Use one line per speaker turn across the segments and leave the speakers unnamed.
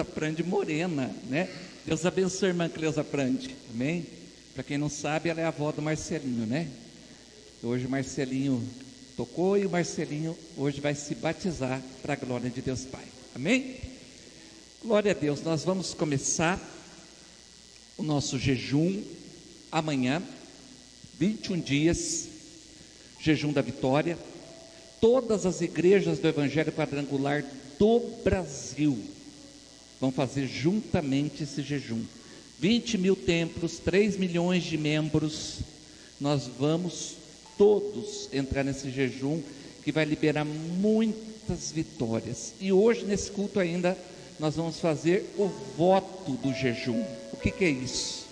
Prande Morena, né? Deus abençoe a irmã Cleusa Prande, amém? Para quem não sabe, ela é a avó do Marcelinho, né? Hoje o Marcelinho tocou e o Marcelinho hoje vai se batizar para a glória de Deus Pai, amém? Glória a Deus. Nós vamos começar o nosso jejum amanhã, 21 dias, jejum da vitória. Todas as igrejas do Evangelho Quadrangular do Brasil vão fazer juntamente esse jejum. 20 mil templos, 3 milhões de membros. Nós vamos todos entrar nesse jejum que vai liberar muitas vitórias. E hoje nesse culto ainda nós vamos fazer o voto do jejum. O que é isso?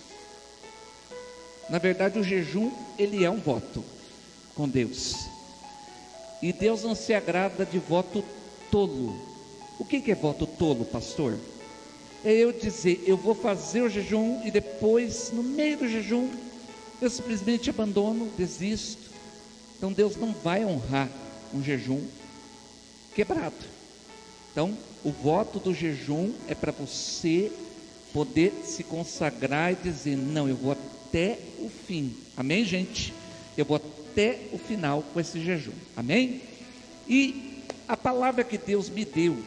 Na verdade o jejum, ele é um voto com Deus. E Deus não se agrada de voto tolo. O que é voto tolo, pastor? É eu dizer, eu vou fazer o jejum e depois, no meio do jejum, eu simplesmente abandono, desisto. Então Deus não vai honrar um jejum quebrado. Então, o voto do jejum é para você poder se consagrar e dizer, não, eu vou até o fim. Amém, gente? Eu vou até o final com esse jejum. Amém? E a palavra que Deus me deu,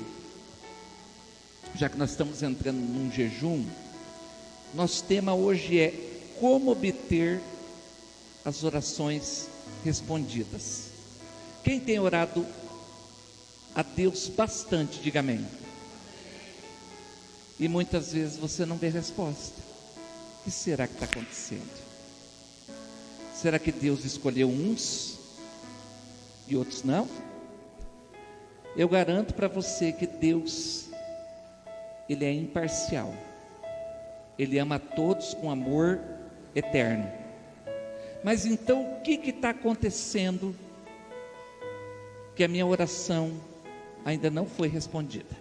já que nós estamos entrando num jejum, nosso tema hoje é como obter as orações respondidas. Quem tem orado a Deus bastante, diga amém. E muitas vezes você não vê resposta. O que será que está acontecendo? Será que Deus escolheu uns e outros não? Eu garanto para você que Deus, Ele é imparcial. Ele ama a todos com amor eterno. Mas então o que está acontecendo que a minha oração ainda não foi respondida?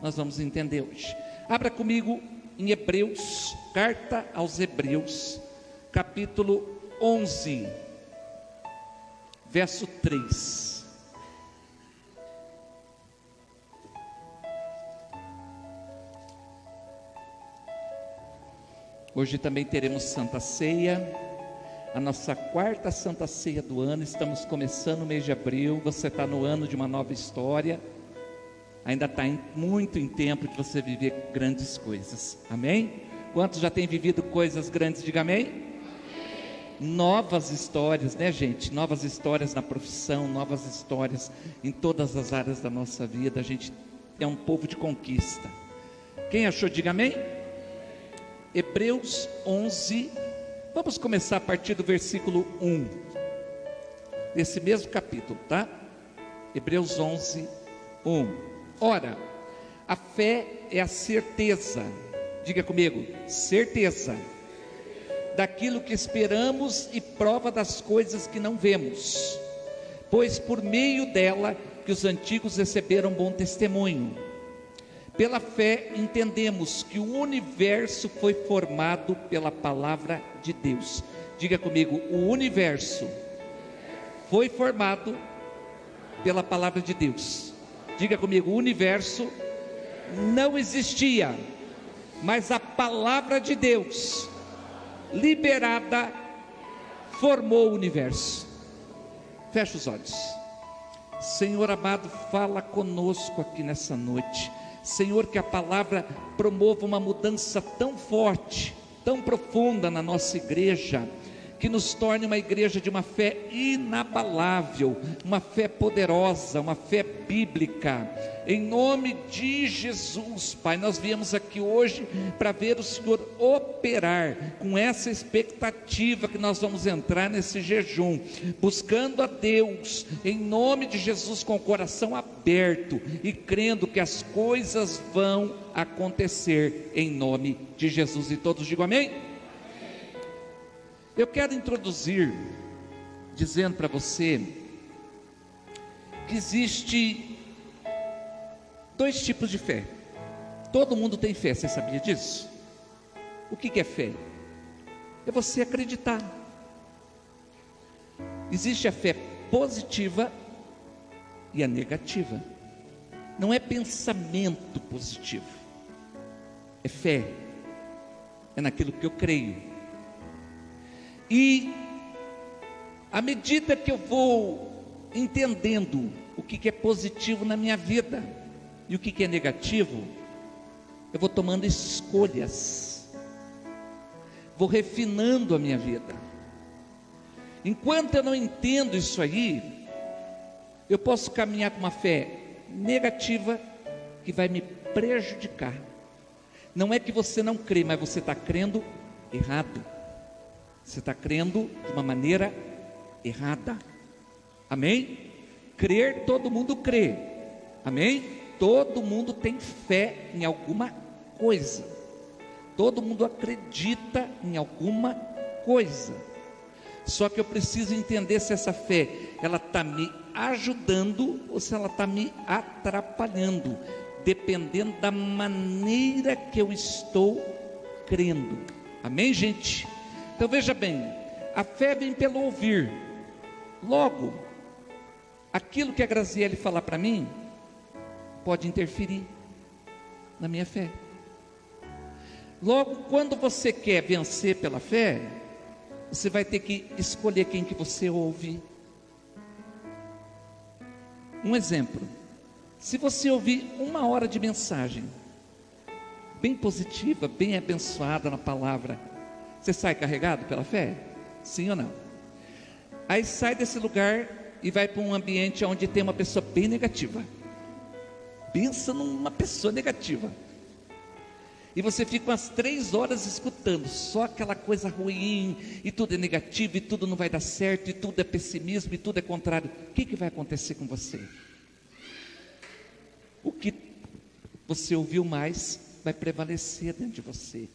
Nós vamos entender hoje. Abra comigo em Hebreus, carta aos Hebreus, capítulo 11, verso 3. Hoje também teremos Santa Ceia, a nossa quarta Santa Ceia do ano. Estamos começando o mês de abril. Você está no ano de uma nova história. Ainda está muito em tempo de você viver grandes coisas. Amém? Quantos já têm vivido coisas grandes? Diga amém. Novas histórias, né, gente? Novas histórias na profissão, novas histórias em todas as áreas da nossa vida. A gente é um povo de conquista. Quem achou? Diga amém. Hebreus 11, vamos começar a partir do versículo 1, desse mesmo capítulo, tá? Hebreus 11, 1. Ora, a fé é a certeza, diga comigo, certeza, daquilo que esperamos e prova das coisas que não vemos, pois por meio dela que os antigos receberam bom testemunho. Pela fé entendemos que o universo foi formado pela palavra de Deus. Diga comigo, o universo foi formado pela palavra de Deus. Diga comigo, o universo não existia, mas a palavra de Deus, liberada, formou o universo. Feche os olhos. Senhor amado, fala conosco aqui nessa noite. Senhor, que a palavra promova uma mudança tão forte, tão profunda na nossa igreja, que nos torne uma igreja de uma fé inabalável, uma fé poderosa, uma fé bíblica. Em nome de Jesus, Pai, nós viemos aqui hoje para ver o Senhor operar, com essa expectativa que nós vamos entrar nesse jejum, buscando a Deus, em nome de Jesus, com o coração aberto e crendo que as coisas vão acontecer em nome de Jesus. E todos digam amém? Eu quero introduzir dizendo para você que existe dois tipos de fé. Todo mundo tem fé, você sabia disso? O que é fé? É você acreditar. Existe a fé positiva e a negativa. Não é pensamento positivo. é fé, é naquilo que eu creio. E à medida que eu vou entendendo o que é positivo na minha vida e o que é negativo, eu vou tomando escolhas, vou refinando a minha vida. Enquanto eu não entendo isso aí, eu posso caminhar com uma fé negativa que vai me prejudicar. Não é que você não crê, mas você está crendo errado. Você está crendo de uma maneira errada. Amém? Crer, todo mundo crê. Amém? Todo mundo tem fé em alguma coisa. Todo mundo acredita em alguma coisa. Só que eu preciso entender se essa fé, ela está me ajudando ou se ela está me atrapalhando, dependendo da maneira que eu estou crendo. Amém, gente? Então veja bem, a fé vem pelo ouvir. Logo, aquilo que a Graziele falar para mim pode interferir na minha fé. Logo, quando você quer vencer pela fé, você vai ter que escolher quem que você ouve. Um exemplo: se você ouvir 1 hora de mensagem bem positiva, bem abençoada na palavra, você sai carregado pela fé? Sim ou não? Aí sai desse lugar e vai para um ambiente onde tem uma pessoa bem negativa. Pensa numa pessoa negativa. E você fica umas 3 horas escutando só aquela coisa ruim, e tudo é negativo, e tudo não vai dar certo, e tudo é pessimismo, e tudo é contrário. O que vai acontecer com você? O que você ouviu mais vai prevalecer dentro de você.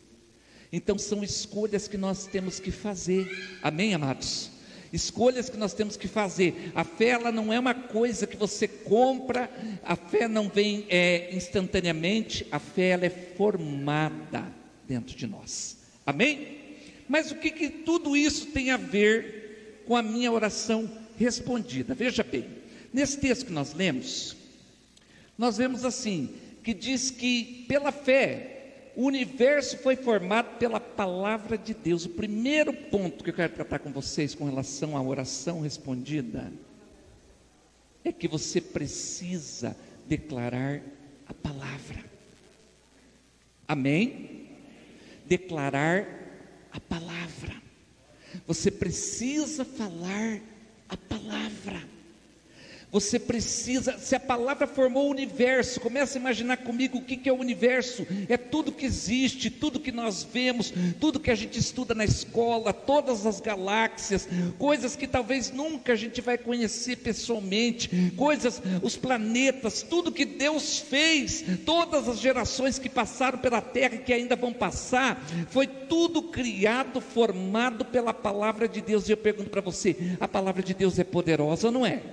Então são escolhas que nós temos que fazer. Amém, amados? Escolhas que nós temos que fazer. A fé, ela não é uma coisa que você compra. A fé não vem instantaneamente. A fé, ela é formada dentro de nós. Amém? Mas o que tudo isso tem a ver com a minha oração respondida? Veja bem, nesse texto que nós lemos, nós vemos assim, que diz que pela fé o universo foi formado pela palavra de Deus. O primeiro ponto que eu quero tratar com vocês com relação à oração respondida é que você precisa declarar a palavra. Amém? Declarar a palavra. Você precisa falar a palavra. Você precisa, se a palavra formou o universo, começa a imaginar comigo o que é o universo. É tudo que existe, tudo que nós vemos, tudo que a gente estuda na escola, todas as galáxias, coisas que talvez nunca a gente vai conhecer pessoalmente, coisas, os planetas, tudo que Deus fez, todas as gerações que passaram pela terra e que ainda vão passar, foi tudo criado, formado pela palavra de Deus. E eu pergunto para você, a palavra de Deus é poderosa ou não é?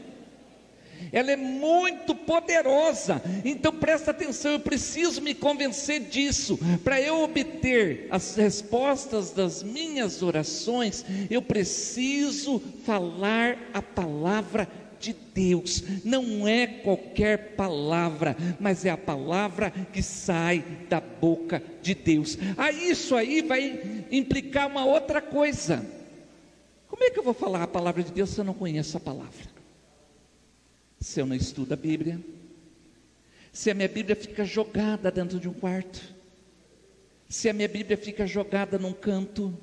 Ela é muito poderosa. Então presta atenção, eu preciso me convencer disso. Para eu obter as respostas das minhas orações, eu preciso falar a palavra de Deus. Não é qualquer palavra, mas é a palavra que sai da boca de Deus. Isso aí vai implicar uma outra coisa. Como é que eu vou falar a palavra de Deus se eu não conheço a palavra? Se eu não estudo a Bíblia, se a minha Bíblia fica jogada dentro de um quarto, se a minha Bíblia fica jogada num canto,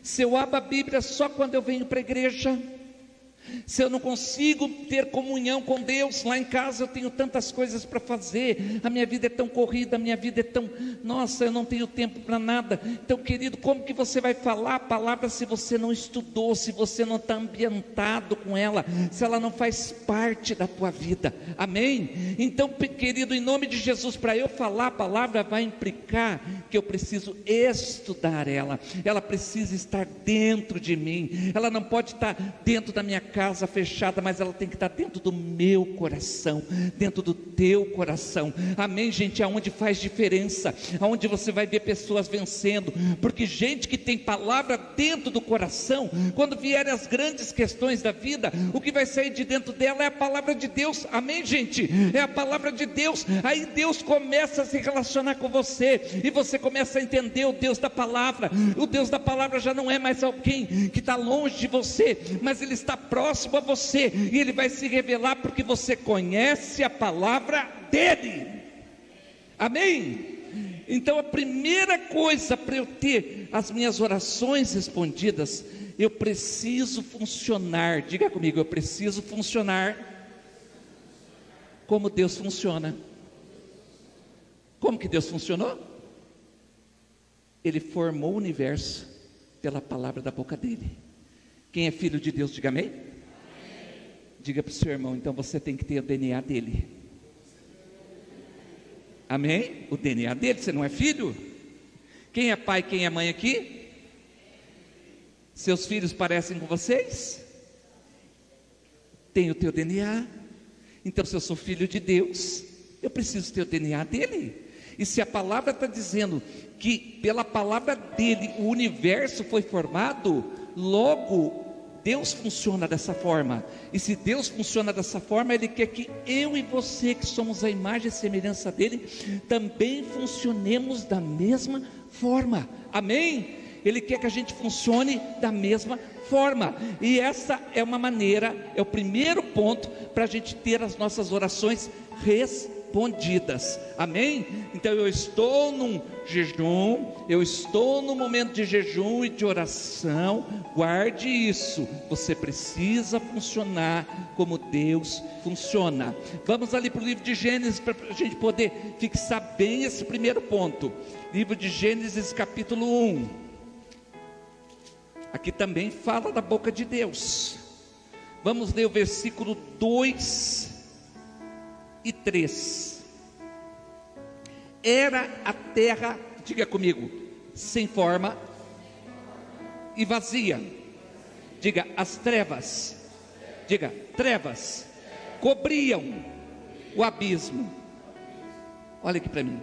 se eu abro a Bíblia só quando eu venho para a igreja, se eu não consigo ter comunhão com Deus, lá em casa eu tenho tantas coisas para fazer, a minha vida é tão corrida, a minha vida é tão, nossa, eu não tenho tempo para nada. Então, querido, como que você vai falar a palavra se você não estudou, se você não está ambientado com ela, se ela não faz parte da tua vida? Amém? Então, querido, em nome de Jesus, para eu falar a palavra vai implicar que eu preciso estudar ela precisa estar dentro de mim, ela não pode estar dentro da minha casa fechada, mas ela tem que estar dentro do meu coração, dentro do teu coração. Amém, gente? Aonde faz diferença, aonde você vai ver pessoas vencendo, porque gente que tem palavra dentro do coração, quando vierem as grandes questões da vida, o que vai sair de dentro dela é a palavra de Deus. Amém, gente? É a palavra de Deus. Aí Deus começa a se relacionar com você, e você começa a entender o Deus da palavra. O Deus da palavra já não é mais alguém que está longe de você, mas Ele está próximo a você, e Ele vai se revelar porque você conhece a palavra dEle. Amém? Então a primeira coisa para eu ter as minhas orações respondidas, eu preciso funcionar. Diga comigo, eu preciso funcionar como Deus funciona. Como que Deus funcionou? Ele formou o universo pela palavra da boca dele. Quem é filho de Deus, diga amém. Diga para o seu irmão, então você tem que ter o DNA dele. Amém? O DNA dele, você não é filho? Quem é pai, quem é mãe aqui? Seus filhos parecem com vocês? Tem o teu DNA. Então, se eu sou filho de Deus, eu preciso ter o DNA dele. E se a palavra está dizendo que pela palavra dele o universo foi formado, logo Deus funciona dessa forma. E se Deus funciona dessa forma, Ele quer que eu e você, que somos a imagem e semelhança dele, também funcionemos da mesma forma. Amém? Ele quer que a gente funcione da mesma forma. E essa é uma maneira, é o primeiro ponto para a gente ter as nossas orações respondidas. Amém? Então eu estou num jejum, eu estou no momento de jejum e de oração. Guarde isso, você precisa funcionar como Deus funciona. Vamos ali para o livro de Gênesis, para a gente poder fixar bem esse primeiro ponto. Livro de Gênesis, capítulo 1. Aqui também fala da boca de Deus. Vamos ler o versículo 2 e 3. Era a terra, diga comigo, sem forma e vazia. Diga, as trevas. Diga, trevas cobriam o abismo. Olha aqui para mim,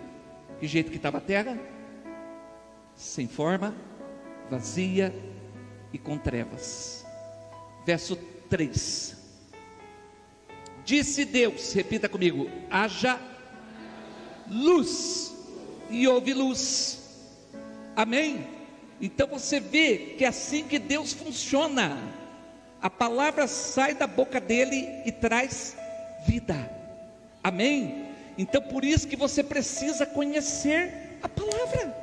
que jeito que estava a terra? Sem forma, vazia e com trevas. Verso 3. Disse Deus, repita comigo, haja luz, e houve luz. Amém? Então você vê que é assim que Deus funciona. A palavra sai da boca dele e traz vida. Amém? Então por isso que você precisa conhecer a palavra.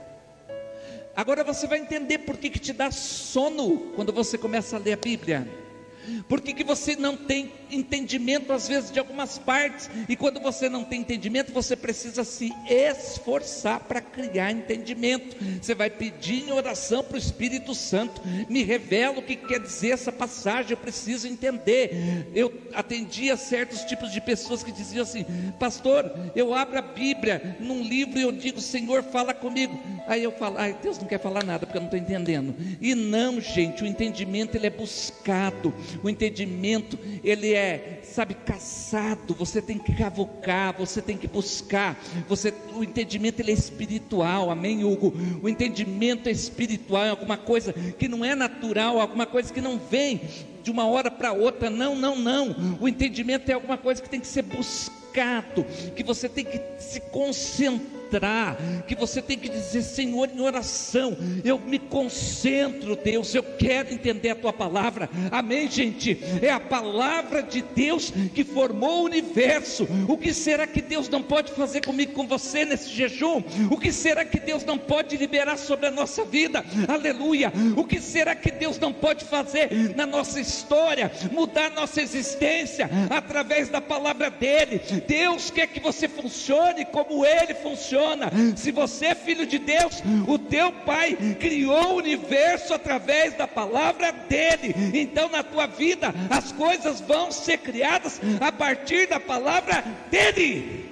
Agora você vai entender por que te dá sono quando você começa a ler a Bíblia. Por que você não tem entendimento às vezes de algumas partes? E quando você não tem entendimento, você precisa se esforçar para criar entendimento. Você vai pedir em oração para o Espírito Santo: me revela o que quer dizer essa passagem, eu preciso entender. Eu atendia certos tipos de pessoas que diziam assim: pastor, eu abro a Bíblia num livro e eu digo, Senhor, fala comigo. Aí eu falo, Deus não quer falar nada porque eu não estou entendendo. E não, gente, o entendimento ele é buscado. O entendimento ele é, caçado. Você tem que cavocar, você tem que buscar. O entendimento ele é espiritual. Amém, Hugo? O entendimento é espiritual, é alguma coisa que não é natural, alguma coisa que não vem de uma hora para outra. Não. O entendimento é alguma coisa que tem que ser buscado, que você tem que se concentrar, que você tem que dizer, Senhor, em oração, eu me concentro, Deus, eu quero entender a tua palavra. Amém, gente? É a palavra de Deus que formou o universo. O que será que Deus não pode fazer comigo, com você nesse jejum? O que será que Deus não pode liberar sobre a nossa vida? Aleluia! O que será que Deus não pode fazer na nossa história, mudar nossa existência através da palavra dele? Deus quer que você funcione como ele funciona. Se você é filho de Deus, o teu pai criou o universo através da palavra dele. Então na tua vida as coisas vão ser criadas a partir da palavra dele.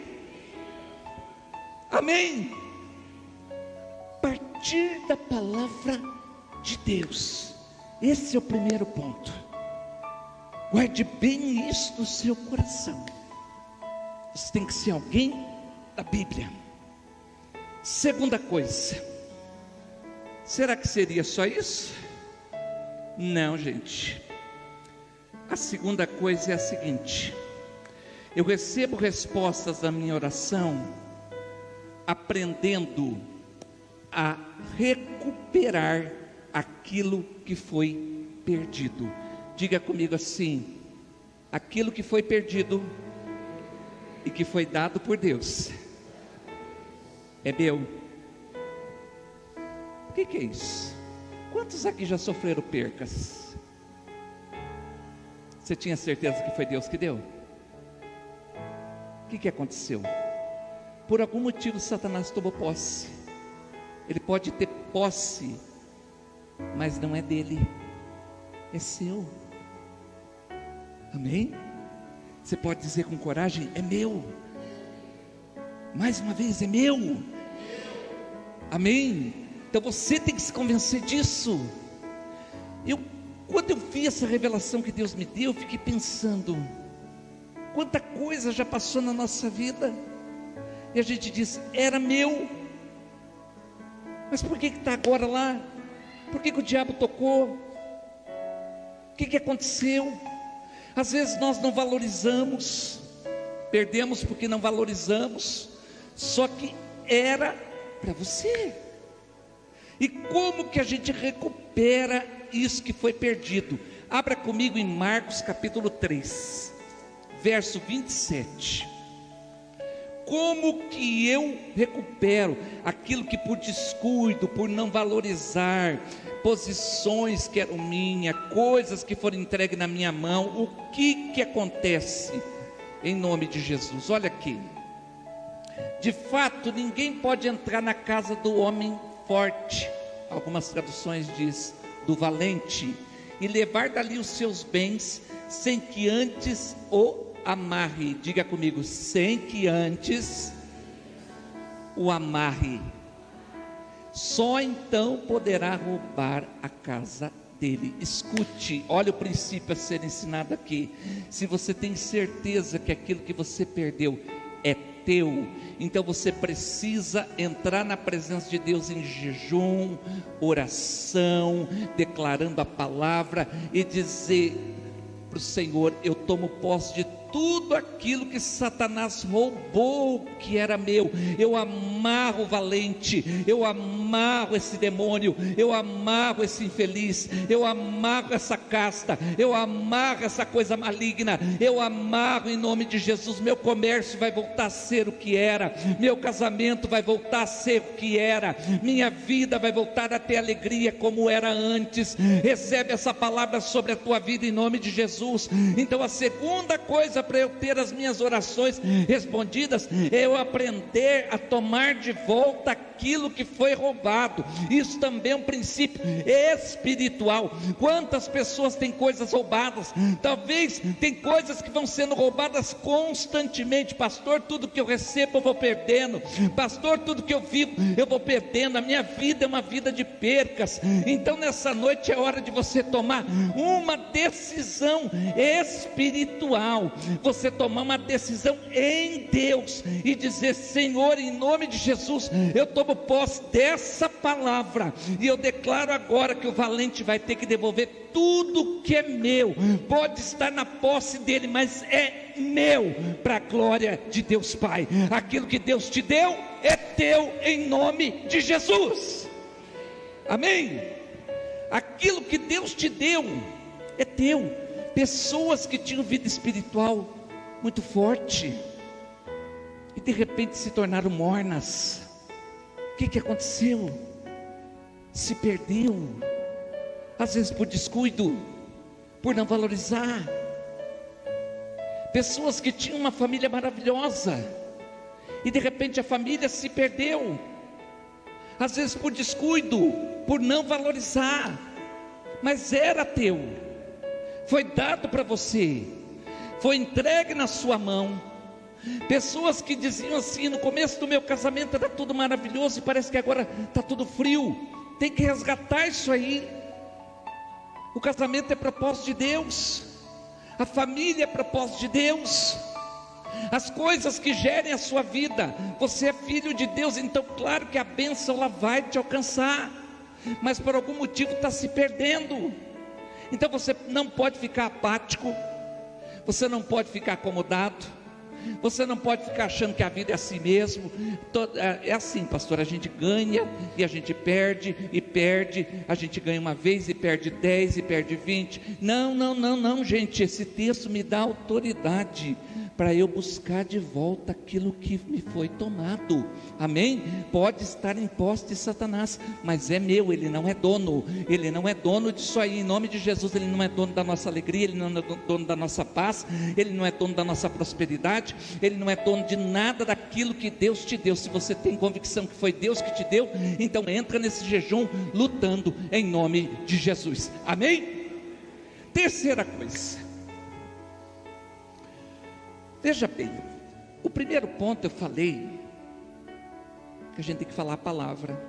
Amém? A partir da palavra de Deus. Esse é o primeiro ponto. Guarde bem isso no seu coração. Você tem que ser alguém da Bíblia. Segunda coisa, será que seria só isso? Não, gente. A segunda coisa é a seguinte: eu recebo respostas da minha oração aprendendo a recuperar aquilo que foi perdido. Diga comigo assim: aquilo que foi perdido e que foi dado por Deus é meu. O que é isso? Quantos aqui já sofreram percas? Você tinha certeza que foi Deus que deu? O que aconteceu? Por algum motivo Satanás tomou posse. Ele pode ter posse, mas não é dele, é seu. Amém? Você pode dizer com coragem: é meu. Mais uma vez, é meu. Amém? Então você tem que se convencer disso. Quando eu vi essa revelação que Deus me deu, eu fiquei pensando: quanta coisa já passou na nossa vida, e a gente diz, era meu, mas por que está agora lá? Por que o diabo tocou? O que aconteceu? Às vezes nós não valorizamos, perdemos porque não valorizamos, só que era para você. E como que a gente recupera isso que foi perdido? Abra comigo em Marcos capítulo 3, verso 27. Como que eu recupero aquilo que por descuido, por não valorizar, posições que eram minhas, coisas que foram entregues na minha mão, o que acontece em nome de Jesus? Olha aqui: de fato ninguém pode entrar na casa do homem forte, algumas traduções diz do valente, e levar dali os seus bens, sem que antes o amarre. Diga comigo: sem que antes o amarre. Só então poderá roubar a casa dele. Escute, olha o princípio a ser ensinado aqui. Se você tem certeza que aquilo que você perdeu é teu, então você precisa entrar na presença de Deus em jejum, oração, declarando a palavra e dizer para o Senhor: eu tomo posse de tudo aquilo que Satanás roubou que era meu. Eu amarro o valente, eu amarro esse demônio, eu amarro esse infeliz, eu amarro essa casta, eu amarro essa coisa maligna, eu amarro em nome de Jesus. Meu comércio vai voltar a ser o que era, meu casamento vai voltar a ser o que era, minha vida vai voltar a ter alegria como era antes. Recebe essa palavra sobre a tua vida em nome de Jesus. Então a segunda coisa para eu ter as minhas orações respondidas é eu aprender a tomar de volta aquilo que foi roubado. Isso também é um princípio espiritual. Quantas pessoas têm coisas roubadas? Talvez tem coisas que vão sendo roubadas constantemente. Pastor, tudo que eu recebo eu vou perdendo. Pastor, tudo que eu vivo eu vou perdendo. A minha vida é uma vida de percas. Então nessa noite é hora de você tomar uma decisão espiritual. Você tomar uma decisão em Deus e dizer: Senhor, em nome de Jesus, eu tomo posse dessa palavra e eu declaro agora que o valente vai ter que devolver tudo que é meu. Pode estar na posse dele, mas é meu, para a glória de Deus Pai. Aquilo que Deus te deu é teu em nome de Jesus. Amém? Aquilo que Deus te deu é teu. Pessoas que tinham vida espiritual muito forte e de repente se tornaram mornas. O que aconteceu? Se perdeu, às vezes por descuido, por não valorizar. Pessoas que tinham uma família maravilhosa e de repente a família se perdeu, às vezes por descuido, por não valorizar, mas era teu, foi dado para você, foi entregue na sua mão. Pessoas que diziam assim: no começo do meu casamento era tudo maravilhoso e parece que agora está tudo frio. Tem que resgatar isso aí. O casamento é propósito de Deus. A família é propósito de Deus. As coisas que gerem a sua vida, você é filho de Deus, então claro que a bênção ela vai te alcançar, mas por algum motivo está se perdendo. Então você não pode ficar apático, você não pode ficar acomodado, você não pode ficar achando que a vida é assim mesmo. É assim, pastor, a gente ganha e a gente perde e perde, a gente ganha uma vez e perde 10 e perde 20. Não, gente, esse texto me dá autoridade para eu buscar de volta aquilo que me foi tomado. Amém? Pode estar em posse de Satanás, mas é meu, ele não é dono. Ele não é dono disso aí. Em nome de Jesus, ele não é dono da nossa alegria, ele não é dono da nossa paz, ele não é dono da nossa prosperidade, ele não é dono de nada daquilo que Deus te deu. Se você tem convicção que foi Deus que te deu, então entra nesse jejum lutando em nome de Jesus. Amém? Terceira coisa, veja bem, o primeiro ponto eu falei que a gente tem que falar a palavra,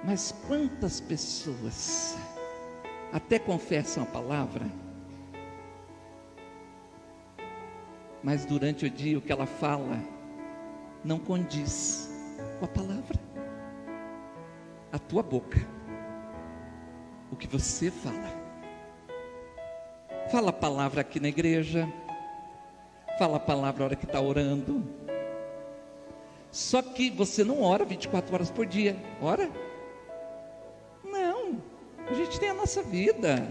mas quantas pessoas até confessam a palavra, mas durante o dia o que ela fala não condiz com a palavra. A tua boca, o que você fala a palavra aqui na igreja, fala a palavra a hora que está orando, só que você não ora 24 horas por dia. Ora? Não, a gente tem a nossa vida,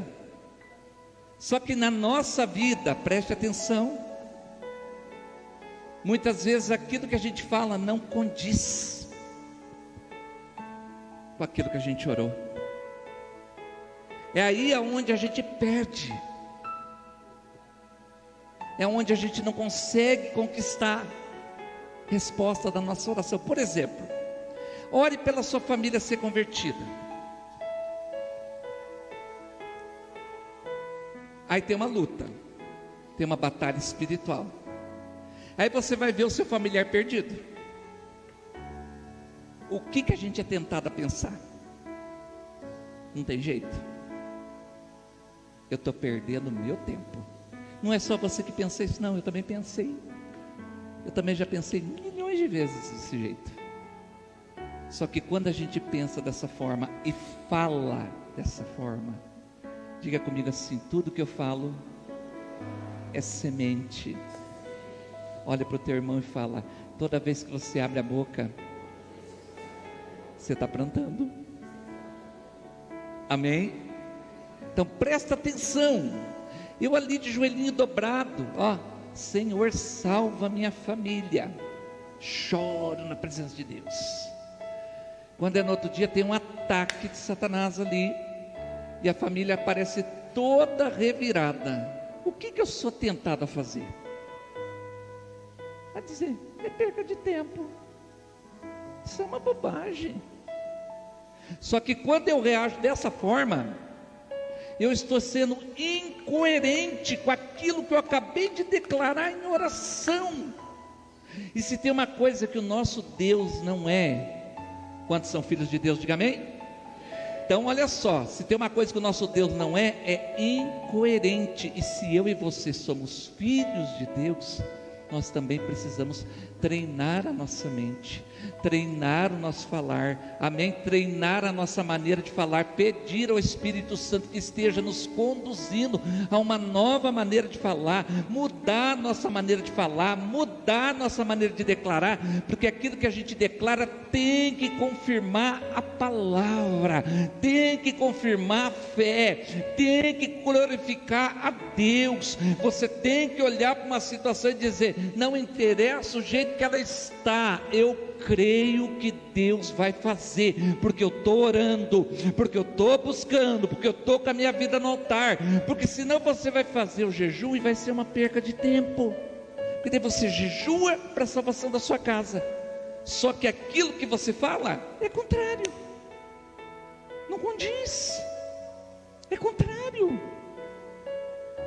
só que na nossa vida, preste atenção, muitas vezes aquilo que a gente fala não condiz com aquilo que a gente orou. É aí aonde a gente perde, é onde a gente não consegue conquistar resposta da nossa oração. Por exemplo, ore pela sua família ser convertida. Aí tem uma luta, tem uma batalha espiritual. Aí você vai ver o seu familiar perdido. O que a gente é tentado a pensar? Não tem jeito. Eu estou perdendo meu tempo. Não é só você que pensa isso, não, eu também pensei. Eu também já pensei milhões de vezes desse jeito. Só que quando a gente pensa dessa forma e fala dessa forma, diga comigo assim: tudo que eu falo é semente. Olha para o teu irmão e fala: toda vez que você abre a boca, você está plantando. Amém? Então presta atenção. Eu ali de joelhinho dobrado, ó, Senhor, salva minha família. Choro na presença de Deus. Quando é no outro dia, tem um ataque de Satanás ali, e a família aparece toda revirada. O que eu sou tentado a fazer? A dizer: é perca de tempo, isso é uma bobagem. Só que quando eu reajo dessa forma, eu estou sendo incoerente com aquilo que eu acabei de declarar em oração. E se tem uma coisa que o nosso Deus não é, quantos são filhos de Deus, diga amém? Então olha só, se tem uma coisa que o nosso Deus não é, é incoerente. E se eu e você somos filhos de Deus, nós também precisamos treinar a nossa mente, treinar o nosso falar, amém? Treinar a nossa maneira de falar, pedir ao Espírito Santo que esteja nos conduzindo a uma nova maneira de falar, mudar a nossa maneira de falar, mudar a nossa maneira de declarar, porque aquilo que a gente declara tem que confirmar a palavra, tem que confirmar a fé, tem que glorificar a Deus. Você tem que olhar para uma situação e dizer: não interessa o jeito que ela está, eu creio que Deus vai fazer, porque eu estou orando, porque eu estou buscando, porque eu estou com a minha vida no altar. Porque senão você vai fazer o jejum e vai ser uma perca de tempo, porque daí você jejua para a salvação da sua casa, só que aquilo que você fala é contrário, não condiz, é contrário.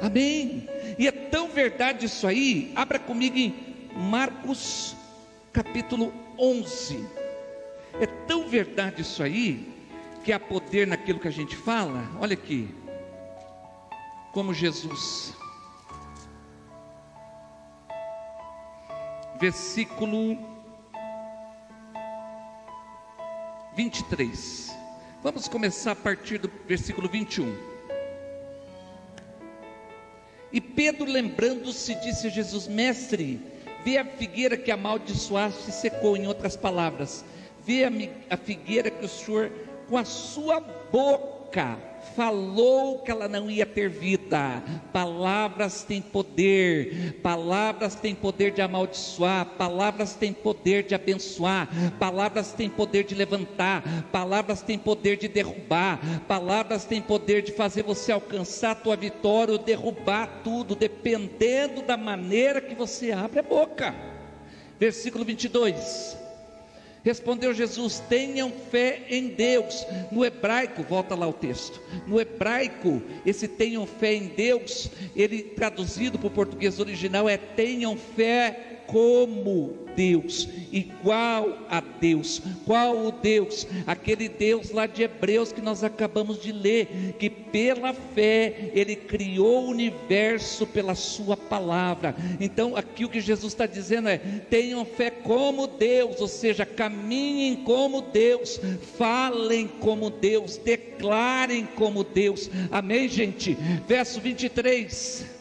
Amém? E é tão verdade isso aí. Abra comigo em Marcos capítulo 11. É tão verdade isso aí, que há poder naquilo que a gente fala. Olha aqui, como Jesus. Versículo 23. Vamos começar a partir do versículo 21. E Pedro, lembrando-se, disse a Jesus: Mestre, vê a figueira que amaldiçoaste e secou. Em outras palavras, vê a figueira que o Senhor, com a sua boca, falou que ela não ia ter vida. Palavras têm poder, palavras têm poder de amaldiçoar, palavras têm poder de abençoar, palavras têm poder de levantar, palavras têm poder de derrubar, palavras têm poder de fazer você alcançar a tua vitória ou derrubar tudo, dependendo da maneira que você abre a boca. Versículo 22. Respondeu Jesus: tenham fé em Deus. No hebraico, volta lá o texto. No hebraico, esse tenham fé em Deus, ele traduzido para o português original é tenham fé como Deus, igual a Deus. Qual o Deus? Aquele Deus lá de Hebreus que nós acabamos de ler, que pela fé ele criou o universo pela sua palavra. Então aqui o que Jesus está dizendo é: tenham fé como Deus, ou seja, caminhem como Deus, falem como Deus, declarem como Deus. Amém, gente? Verso 23.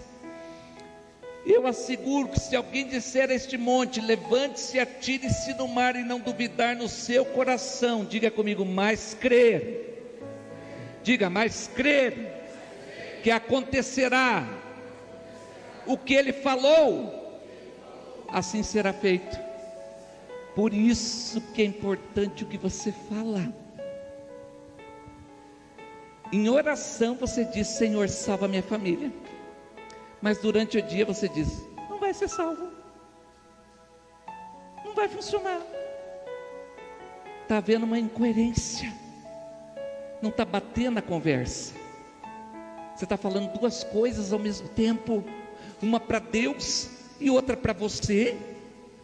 Eu asseguro que se alguém disser a este monte: levante-se e atire-se no mar, e não duvidar no seu coração, diga comigo, mas crer, diga, mas crer, que acontecerá o que ele falou, assim será feito. Por isso que é importante o que você fala. Em oração você diz: Senhor, salva minha família. Mas durante o dia você diz: não vai ser salvo, não vai funcionar. Está havendo uma incoerência, não está batendo a conversa. Você está falando duas coisas ao mesmo tempo, uma para Deus e outra para você.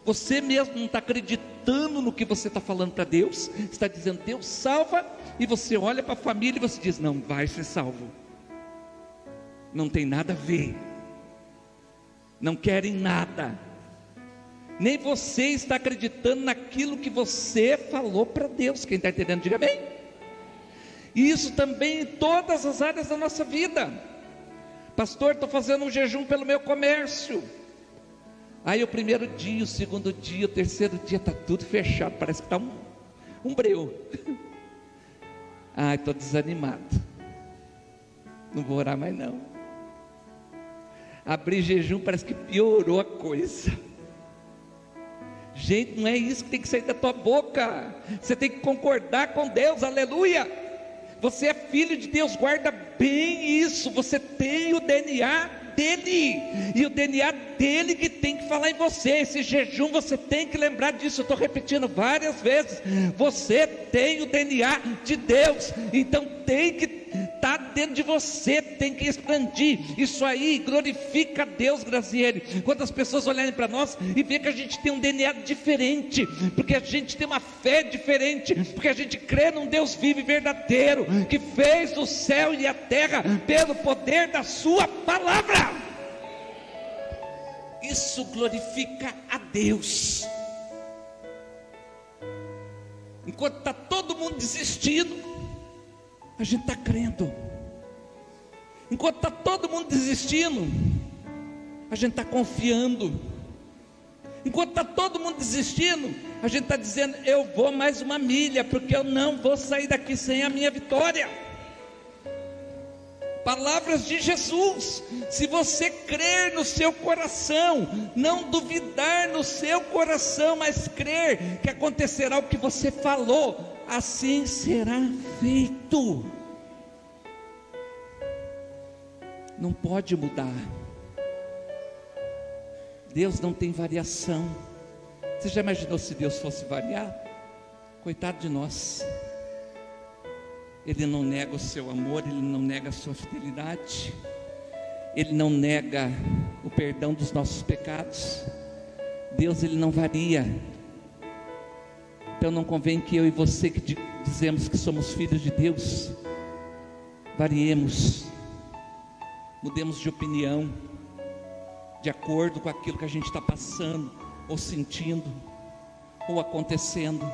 Você mesmo não está acreditando no que você está falando para Deus. Está dizendo: Deus salva, e você olha para a família e você diz: não vai ser salvo, não tem nada a ver, não querem nada. Nem você está acreditando naquilo que você falou para Deus. Quem está entendendo, diga bem. E isso também em todas as áreas da nossa vida. Pastor, estou fazendo um jejum pelo meu comércio. Aí o primeiro dia, o segundo dia, o terceiro dia, está tudo fechado, parece que está um breu. Ai, estou desanimado, não vou orar mais não. Abrir jejum, parece que piorou a coisa. Gente, não é isso que tem que sair da tua boca. Você tem que concordar com Deus, aleluia. Você é filho de Deus, guarda bem isso. Você tem o DNA dele, e o DNA dele que tem que falar em você. Esse jejum, você tem que lembrar disso. Eu estou repetindo várias vezes: você tem o DNA de Deus, então tem que estar dentro de você, tem que expandir. Isso aí glorifica a Deus, Graziele. Quando as pessoas olharem para nós e ver que a gente tem um DNA diferente, porque a gente tem uma fé diferente, porque a gente crê num Deus vivo e verdadeiro, que fez o céu e a terra pelo poder da sua palavra. Isso glorifica a Deus. Enquanto está todo mundo desistindo, a gente está crendo. Enquanto está todo mundo desistindo, a gente está confiando. Enquanto está todo mundo desistindo, a gente está dizendo: eu vou mais uma milha, porque eu não vou sair daqui sem a minha vitória. Palavras de Jesus: se você crer no seu coração, não duvidar no seu coração, mas crer que acontecerá o que você falou, assim será feito. Não pode mudar. Deus não tem variação. Você já imaginou se Deus fosse variar? Coitado de nós. Ele não nega o seu amor, Ele não nega a sua fidelidade, Ele não nega o perdão dos nossos pecados. Deus, Ele não varia. Então não convém que eu e você, que dizemos que somos filhos de Deus, variemos. mudemos de opinião, de acordo com aquilo que a gente está passando, ou sentindo, ou acontecendo.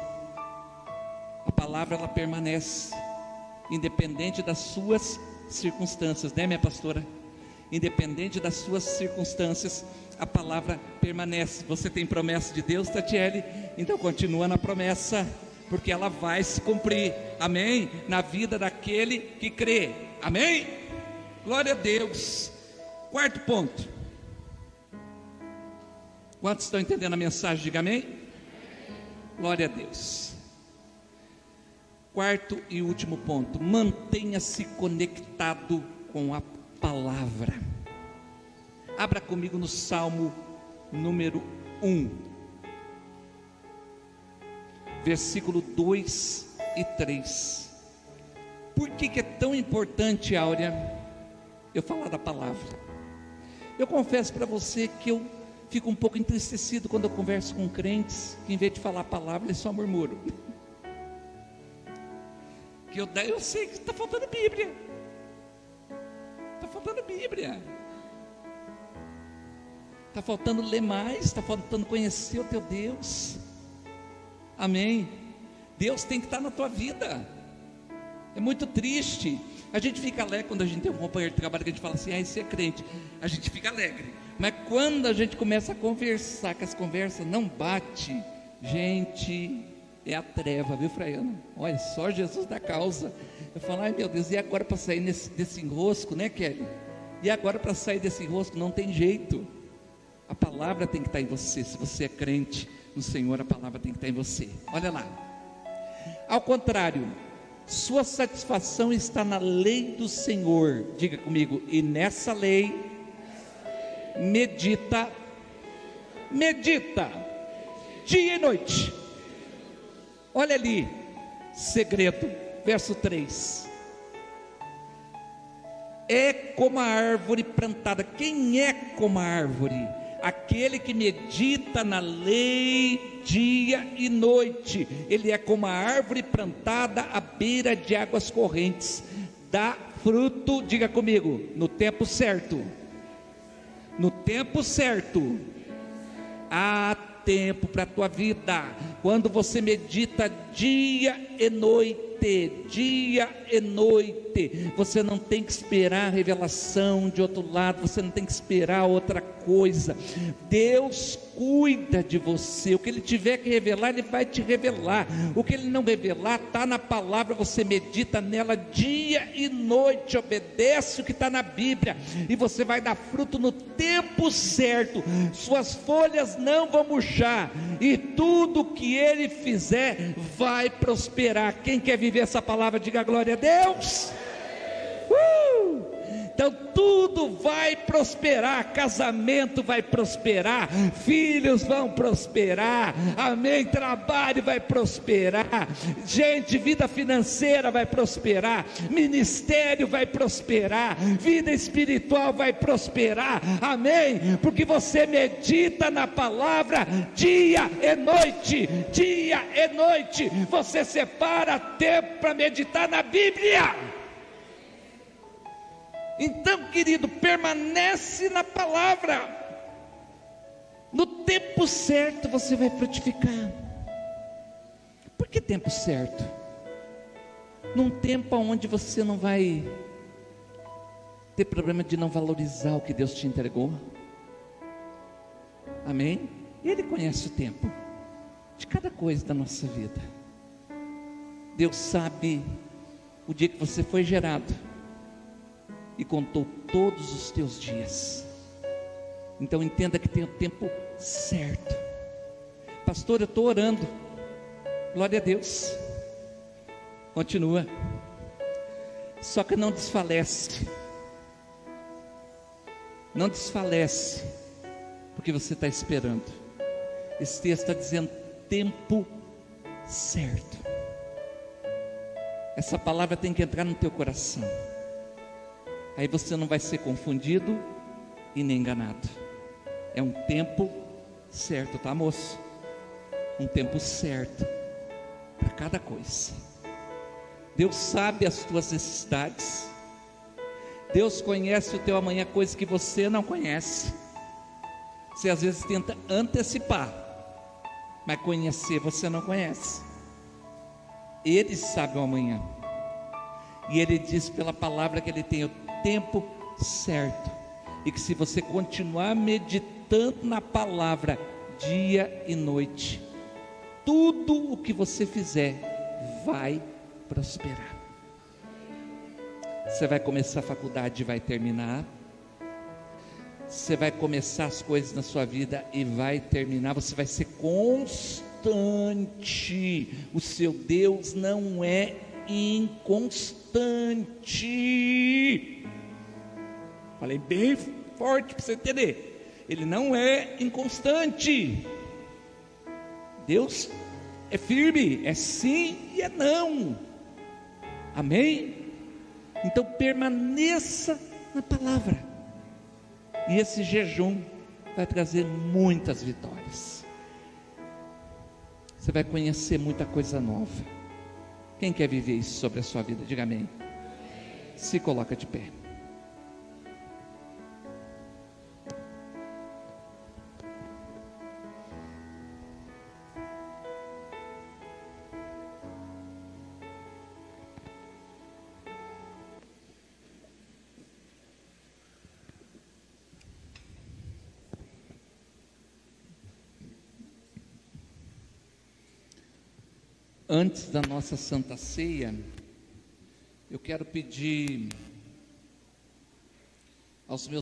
A palavra, ela permanece, independente das suas circunstâncias, né, minha pastora? Independente das suas circunstâncias, a palavra permanece. Você tem promessa de Deus, Tatiele? Então continua na promessa, porque ela vai se cumprir, amém? Na vida daquele que crê, amém? Glória a Deus. Quarto ponto. Quantos estão entendendo a mensagem? Diga amém. Glória a Deus. Quarto e último ponto: mantenha-se conectado com a palavra. Abra comigo no Salmo número 1, versículo 2 e 3. Por que é tão importante, Áurea, eu falar da palavra? Eu confesso para você que eu fico um pouco entristecido quando eu converso com crentes que, em vez de falar a palavra, eles só murmuram. Que eu sei que está faltando Bíblia. Está faltando Bíblia. Está faltando ler mais, está faltando conhecer o teu Deus. Amém. Deus tem que estar na tua vida. É muito triste. A gente fica alegre quando a gente tem um companheiro de trabalho que a gente fala assim: esse é crente. A gente fica alegre. Mas quando a gente começa a conversar, que as conversas não batem, gente, é a treva, viu, Fraiana? Olha, só Jesus da causa. Eu falo: ai meu Deus, e agora para sair desse enrosco, né, Kelly? E agora para sair desse enrosco? Não tem jeito. A palavra tem que estar em você. Se você é crente no Senhor, a palavra tem que estar em você. Olha lá. Ao contrário, sua satisfação está na lei do Senhor. Diga comigo: e nessa lei medita dia e noite. Olha ali, segredo, verso 3. É como a árvore plantada. Quem é como a árvore? Aquele que medita na lei dia e noite. Ele é como a árvore plantada à beira de águas correntes, dá fruto, diga comigo, no tempo certo. No tempo certo. Há tempo para a tua vida. Quando você medita dia e noite, você não tem que esperar a revelação de outro lado, você não tem que esperar outra coisa. Deus cuida de você. O que Ele tiver que revelar, Ele vai te revelar. O que Ele não revelar, está na palavra. Você medita nela dia e noite, obedece o que está na Bíblia, e você vai dar fruto no tempo certo. Suas folhas não vão murchar, e tudo que Ele fizer vai prosperar. Quem quer viver essa palavra, diga glória a Deus. Então tudo vai prosperar, casamento vai prosperar, filhos vão prosperar, amém, trabalho vai prosperar, gente, vida financeira vai prosperar, ministério vai prosperar, vida espiritual vai prosperar, amém, porque você medita na palavra dia e noite, você separa tempo para meditar na Bíblia. Então, querido, permanece na palavra. No tempo certo você vai frutificar. Por que tempo certo? Num tempo onde você não vai ter problema de não valorizar o que Deus te entregou. Amém? Ele conhece o tempo de cada coisa da nossa vida. Deus sabe o dia que você foi gerado e contou todos os teus dias. Então entenda que tem o tempo certo. Pastor, eu estou orando. Glória a Deus. Continua. Só que não desfalece. Não desfalece, porque você está esperando. Esse texto está dizendo tempo certo. Essa palavra tem que entrar no teu coração. Aí você não vai ser confundido e nem enganado. É um tempo certo, tá, moço? Um tempo certo para cada coisa. Deus sabe as tuas necessidades. Deus conhece o teu amanhã, coisa que você não conhece. Você às vezes tenta antecipar, mas conhecer você não conhece. Ele sabe o amanhã, e Ele diz pela palavra que Ele tem o tempo certo, e que se você continuar meditando na palavra dia e noite, tudo o que você fizer vai prosperar. Você vai começar a faculdade e vai terminar. Você vai começar as coisas na sua vida e vai terminar. Você vai ser constante. O seu Deus não é inconstante. Falei bem forte para você entender. Ele não é inconstante. Deus é firme, é sim e é não. Amém? Então permaneça na palavra, e esse jejum vai trazer muitas vitórias. Você vai conhecer muita coisa nova. Quem quer viver isso sobre a sua vida? Diga amém. Se coloca de pé. Antes da nossa Santa Ceia, eu quero pedir aos meus